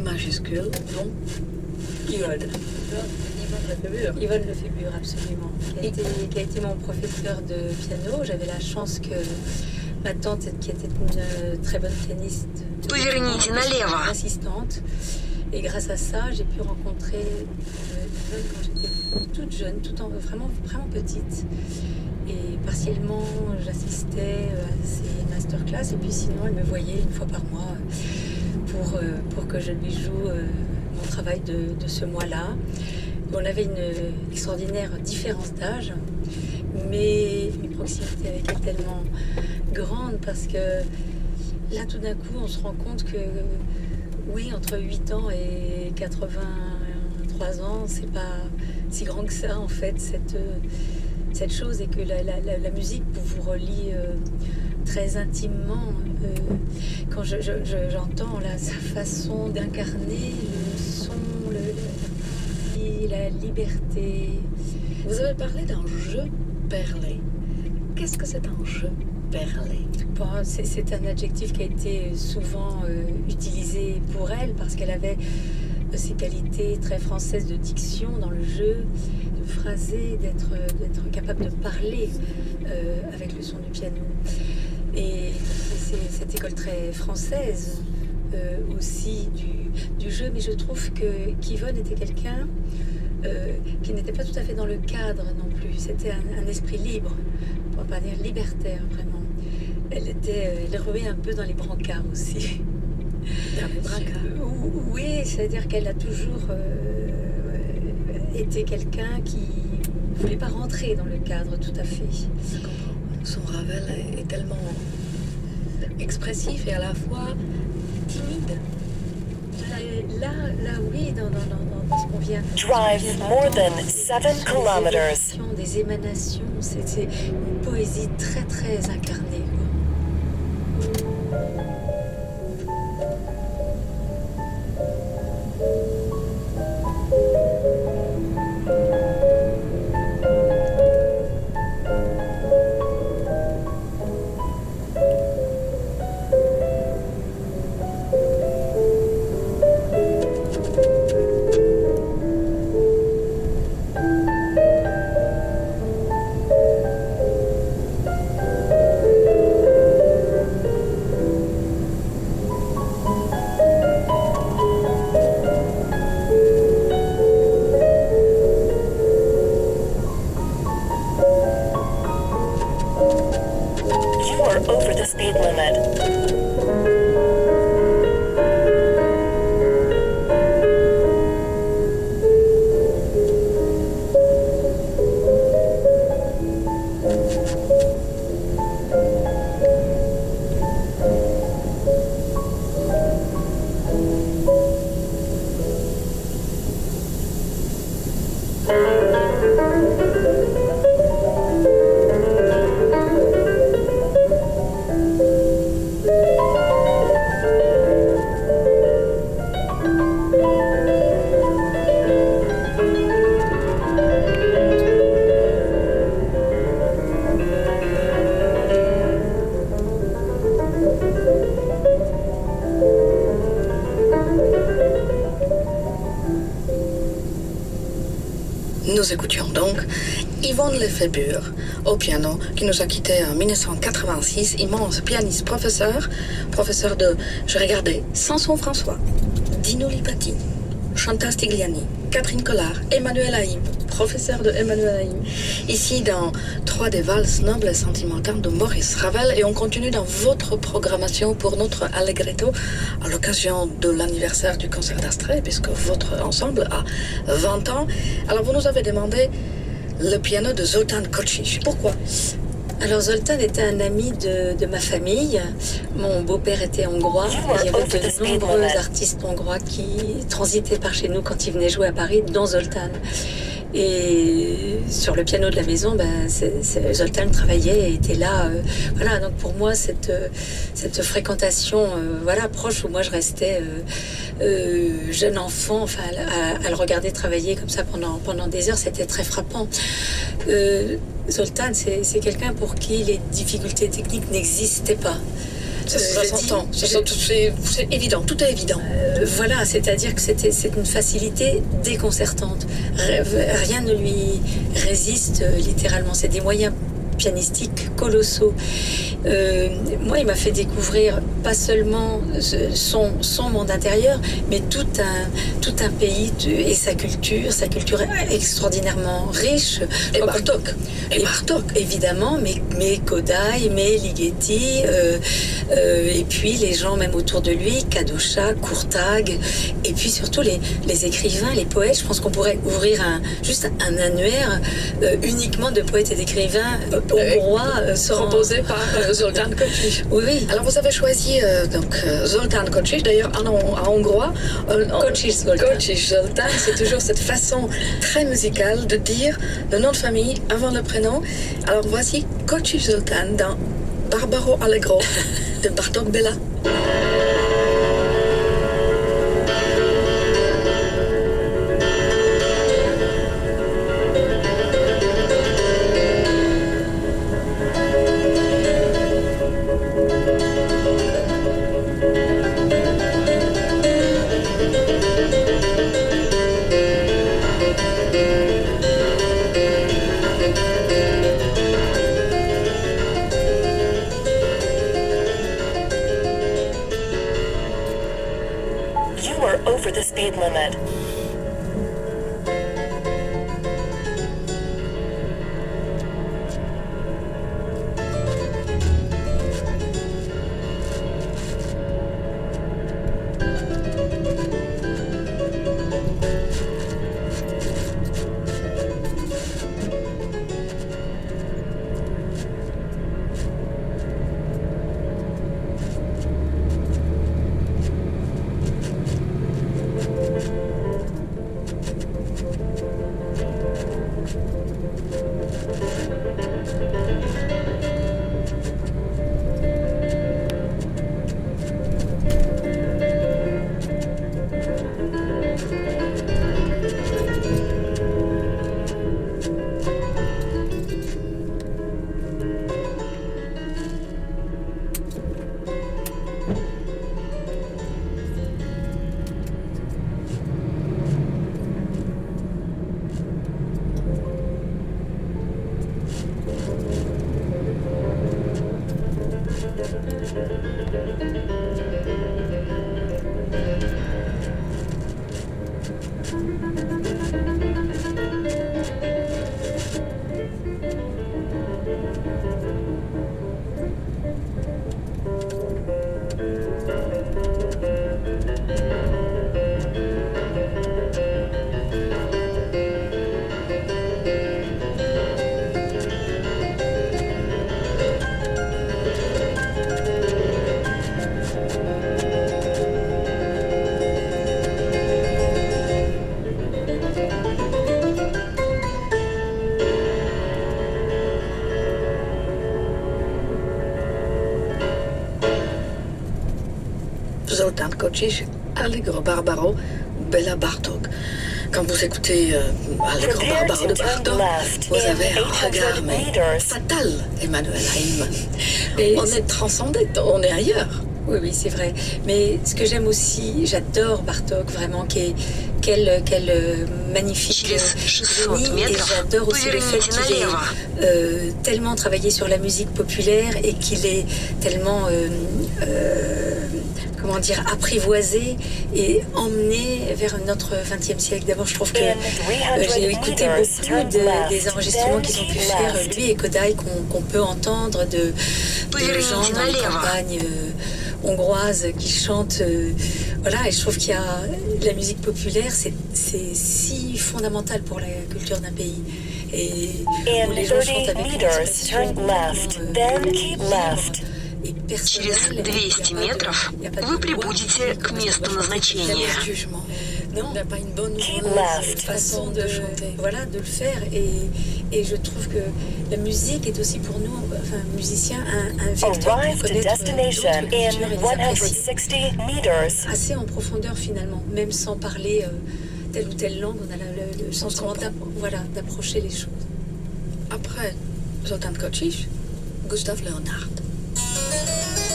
majuscule, non? Yvonne. Yvonne Lefébure, absolument. Qui a été mon professeur de piano. J'avais la chance que ma tante, qui était une très bonne pianiste, Поверните налево. assistante. Et grâce à ça, j'ai pu rencontrer Yvonne quand j'étais toute jeune, vraiment, vraiment petite. Et partiellement, j'assistais à ses masterclass. Et puis sinon, elle me voyait une fois par mois pour que je lui joue mon travail de ce mois-là. On avait une extraordinaire différence d'âge, mais une proximité avec elle tellement grande parce que là, tout d'un coup, on se rend compte que, oui, entre 8 ans et 83 ans, c'est pas si grand que ça, en fait, cette chose, et que la musique vous relie très intimement. Quand j'entends là, sa façon d'incarner le son, la liberté. Vous avez parlé d'un jeu perlé. Qu'est-ce que c'est un jeu perlé? Bon, c'est un adjectif qui a été souvent utilisé pour elle parce qu'elle avait ces qualités très françaises de diction dans le jeu, de phraser, d'être capable de parler avec le son du piano. Et c'est cette école très française aussi du jeu, mais je trouve qu'Yvonne était quelqu'un qui n'était pas tout à fait dans le cadre non plus. C'était un esprit libre, pour ne pas dire libertaire vraiment. Elle roulait un peu dans les brancards aussi. Dans les brancards? Oui, c'est-à-dire qu'elle a toujours été quelqu'un qui ne voulait pas rentrer dans le cadre tout à fait. Je comprends. Son Ravel est tellement expressif et à la fois timide. Là, oui, dans ce qu'on vient. Drive more than 7 kilometers. Des émanations, c'est une poésie très très incarnée. Over the speed limit. Nous écoutions donc Yvonne Lefébure au piano, qui nous a quittés en 1986, immense pianiste, professeur de, je regardais, Samson François, Dino Lipati, Chantal Stigliani, Catherine Collard, Emmanuel Haïm, professeur de Emmanuel Haïm, ici dans 3 des valses nobles et sentimentales de Maurice Ravel, et on continue dans votre programmation pour notre Allegretto à l'occasion de l'anniversaire du concert d'Astrée, puisque votre ensemble a 20 ans. Alors vous nous avez demandé le piano de Zoltán Kocsis. Pourquoi? Alors Zoltán était un ami de ma famille. Mon beau-père était hongrois. Il y avait de nombreux artistes hongrois qui transitaient par chez nous quand ils venaient jouer à Paris, dont Zoltán. Et sur le piano de la maison, Zoltán travaillait et était là. Voilà, donc pour moi, cette fréquentation proche, où moi je restais jeune enfant, enfin, à le regarder travailler comme ça pendant des heures, c'était très frappant. Zoltán, c'est quelqu'un pour qui les difficultés techniques n'existaient pas. Ça je s'entend. dis- C'est évident. Tout est évident. Voilà, c'est-à-dire que c'est une facilité déconcertante. Rien ne lui résiste littéralement. C'est des moyens pianistiques colossaux. Moi, il m'a fait découvrir pas seulement son monde intérieur, mais tout un pays et sa culture extraordinairement riche. Et Bartók. Évidemment, mais Kodály, mais Ligeti, et puis les gens même autour de lui, Kadocha, Kurtág, et puis surtout les écrivains, les poètes. Je pense qu'on pourrait ouvrir juste un annuaire uniquement de poètes et d'écrivains hongrois Composé par Zoltán Kocsis. Oui. Alors vous avez choisi Zoltán Kocsis, d'ailleurs en hongrois. Kocsis Zoltán. Kocsis Zoltán, c'est toujours cette façon très musicale de dire le nom de famille avant le prénom. Alors voici Kocsis Zoltán dans Barbaro Allegro de Bartók Béla. You are over the speed limit. Zoltán Kocsis, Allegro Barbaro, Béla Bartók. Quand vous écoutez Allegro Prepare Barbaro to de turn Bartók, left vous in avez un 800 regard mais meters. fatal, Emmanuel Haïm. Mais On est transcendé, on est ailleurs. Oui, c'est vrai. Mais ce que j'aime aussi, j'adore Bartók, vraiment, quel magnifique génie. Et j'adore aussi le fait qu'il ait tellement travaillé sur la musique populaire et qu'il est tellement, comment dire, apprivoisé et emmené vers notre XXe siècle. D'abord, je trouve que j'ai écouté beaucoup des enregistrements qu'ils ont pu faire, lui et Kodály, qu'on peut entendre de gens dans les campagnes hongroises qui chantent. Voilà, et je trouve qu'il y a la musique populaire, c'est si fondamental pour la culture d'un pays. Et où les gens chantent avec une expression et Через personnelle. 200 метров вы прибудете к месту назначения. Non, Il n'y a pas une bonne Keep left. façon de le faire et je trouve que la musique est aussi pour nous, enfin musiciens, un vecteur pour Arrive to connaître destination d'autres cultures et les apprécier 160 meters. assez en profondeur finalement, même sans parler telle ou telle langue, on a le sentiment d'approcher les choses. Après Zoltán Kocsis, Gustav Leonhardt.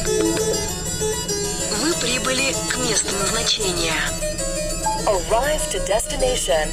Вы прибыли к месту назначения. Arrive to destination.